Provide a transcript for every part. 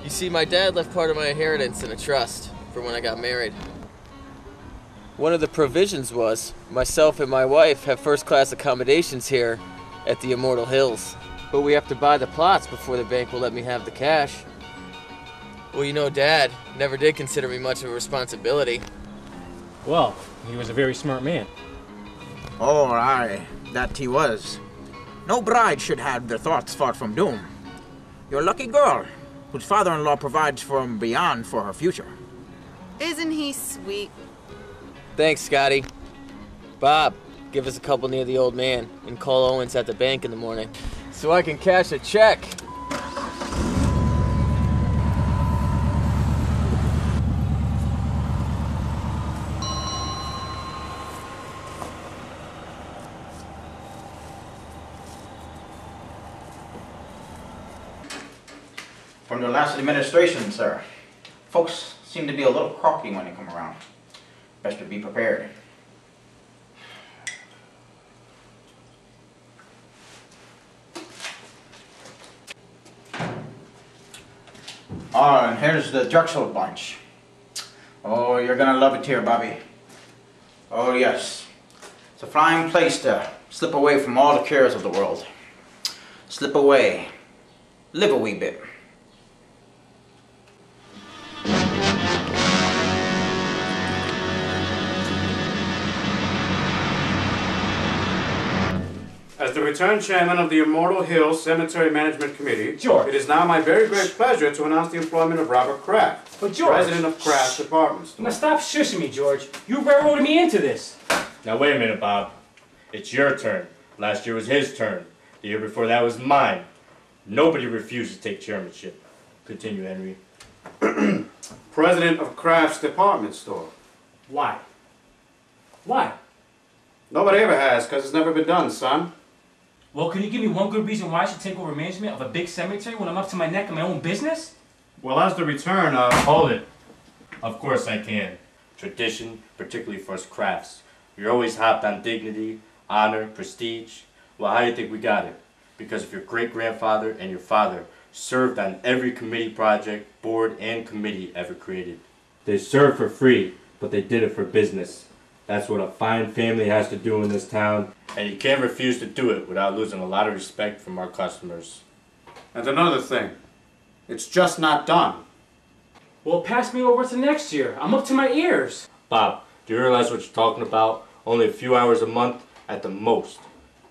You see, my dad left part of my inheritance in a trust for when I got married. One of the provisions was myself and my wife have first-class accommodations here at the Immortal Hills. But we have to buy the plots before the bank will let me have the cash. Well, you know, Dad never did consider me much of a responsibility. Well, he was a very smart man. Oh, aye, that he was. No bride should have their thoughts far from doom. You're a lucky girl, whose father-in-law provides from beyond for her future. Isn't he sweet? Thanks, Scotty. Bob, give us a couple near the old man and call Owens at the bank in the morning so I can cash a check. From the last administration, sir. Folks seem to be a little crocky when they come around. Best to be prepared. And here's the Drexel bunch. Oh, you're gonna love it here, Bobby. Oh, yes. It's a fine place to slip away from all the cares of the world. Slip away. Live a wee bit. As the returned chairman of the Immortal Hills Cemetery Management Committee, George. It is now my very great pleasure to announce the employment of Robert Kraft, But George. president of Kraft Department Store. Now stop shushing me, George. You railroaded me into this. Now wait a minute, Bob. It's your turn. Last year was his turn. The year before that was mine. Nobody refused to take chairmanship. Continue, Henry. President of Kraft's Department Store. Why? Why? Nobody ever has, because it's never been done, son. Well, can you give me one good reason why I should take over management of a big cemetery when I'm up to my neck in my own business? Well, as the return of... Hold it. Of course I can. Tradition, particularly for us Crafts. You're always hopped on dignity, honor, prestige. Well, how do you think we got it? Because of your great-grandfather and your father served on every committee project, board, and committee ever created. They served for free, but they did it for business. That's what a fine family has to do in this town, and you can't refuse to do it without losing a lot of respect from our customers. And another thing, it's just not done. Well, pass me over to next year. I'm up to my ears. Bob, do you realize what you're talking about? Only a few hours a month at the most.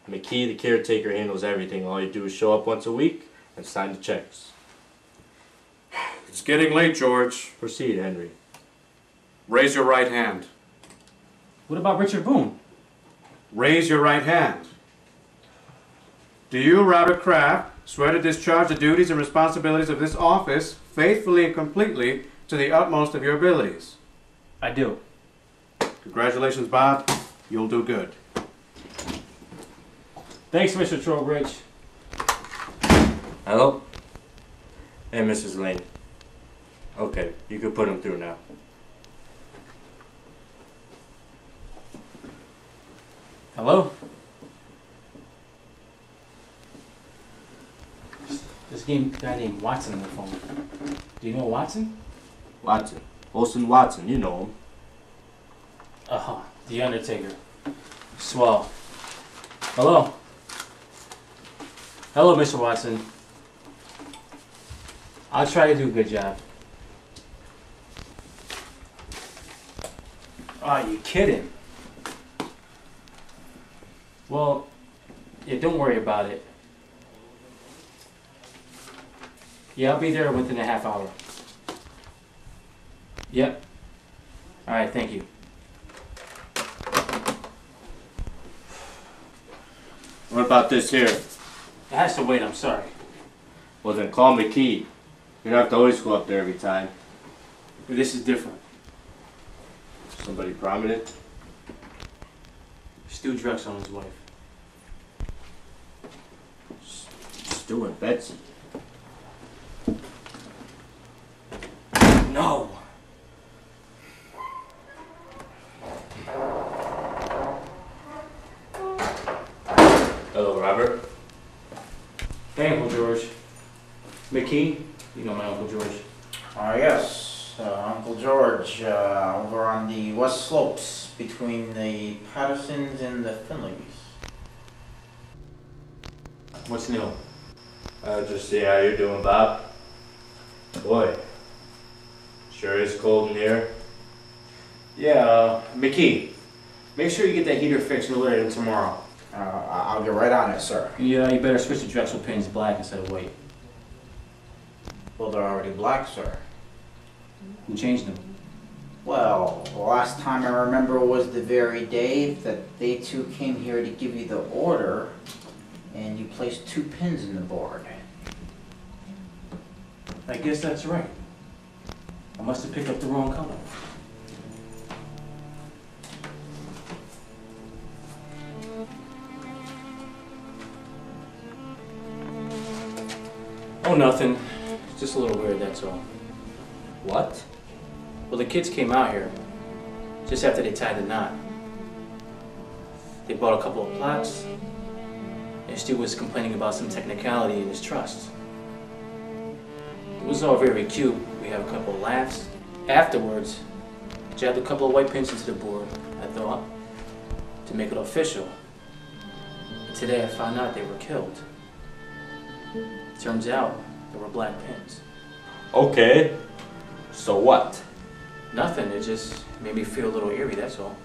McKee, the caretaker, handles everything. All you do is show up once a week and sign the checks. It's getting late, George. Proceed, Henry. Raise your right hand. What about Richard Boone? Raise your right hand. Do you, Robert Kraft, swear to discharge the duties and responsibilities of this office faithfully and completely to the utmost of your abilities? I do. Congratulations, Bob. You'll do good. Thanks, Mr. Trowbridge. Hello? Hey, Mrs. Lane. Okay, you can put him through now. Hello? This guy named Watson on the phone. Do you know Watson? Watson. Olson Watson, you know him. Uh-huh. The Undertaker. Swell. Hello? Hello, Mr. Watson. I'll try to do a good job. Oh, you kidding? Well, yeah, don't worry about it. Yeah, I'll be there within a half hour. Yep. All right, thank you. What about this here? It has to wait, I'm sorry. Well then call McKee. You don't have to always go up there every time. But this is different. Somebody prominent? Stu Drexel and his wife. Stu and Betsy. No! Hello, Robert. Hey, Uncle George. McKee, You know my Uncle George. Yes, Uncle George, over on the west slopes between the Pattersons and the Finleys. What's new? Just see how you're doing, Bob. Boy, sure is cold in here. Yeah, McKee, make sure you get that heater fixed no later than tomorrow. I'll get right on it, sir. Yeah, you better switch the Drexel pins black instead of white. Well, they're already black, sir. Who changed them? Well, the last time I remember was the very day that they two came here to give you the order, and you placed 2 pins in the board. I guess that's right. I must have picked up the wrong color. Oh, nothing. It's just a little weird, that's all. What? Well, the kids came out here just after they tied the knot. They bought a couple of plots, and Stu was complaining about some technicality in his trust. It was all very cute. We had a couple of laughs. Afterwards, jabbed a couple of white pins into the board, I thought, to make it official. And today I found out they were killed. Turns out there were black pins. Okay, so what? Nothing, it just made me feel a little eerie, that's all.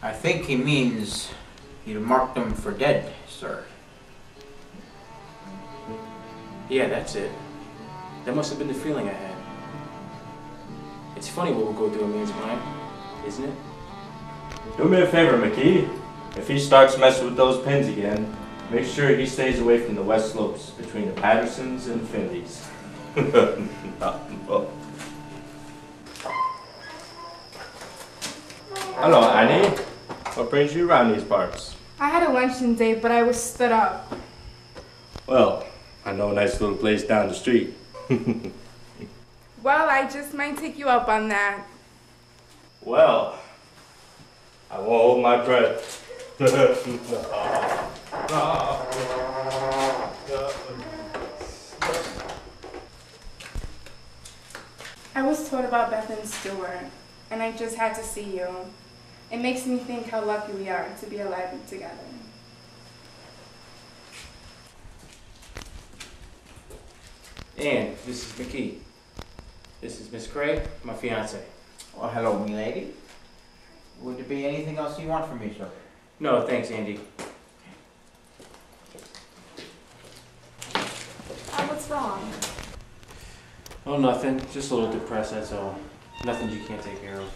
I think he means you marked them for dead, sir. Yeah, that's it. That must have been the feeling I had. It's funny what will go through a man's mind, isn't it? Do me a favor, McKee. If he starts messing with those pins again, make sure he stays away from the west slopes between the Pattersons and Finleys. Hello, Annie. What brings you around these parts? I had a luncheon date, but I was stood up. Well, I know a nice little place down the street. Well, I just might take you up on that. Well, I won't hold my breath. I was told about Beth and Stuart, and I just had to see you. It makes me think how lucky we are to be alive and together. And this is McKee. This is Miss Craig, my fiance. Well, hello, milady. Would there be anything else you want from me, sir? No, thanks, Andy. What's wrong? Oh, nothing. Just a little depressed, that's all. Nothing you can't take care of.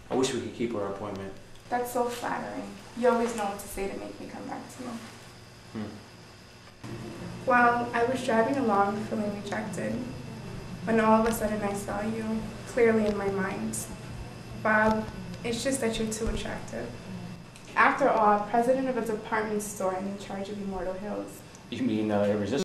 I wish we could keep our appointment. That's so flattering. You always know what to say to make me come back to you. Well, I was driving along feeling rejected when all of a sudden I saw you clearly in my mind. Bob, it's just that you're too attractive. After all, president of a department store and in charge of Immortal Hills. You mean irresistible?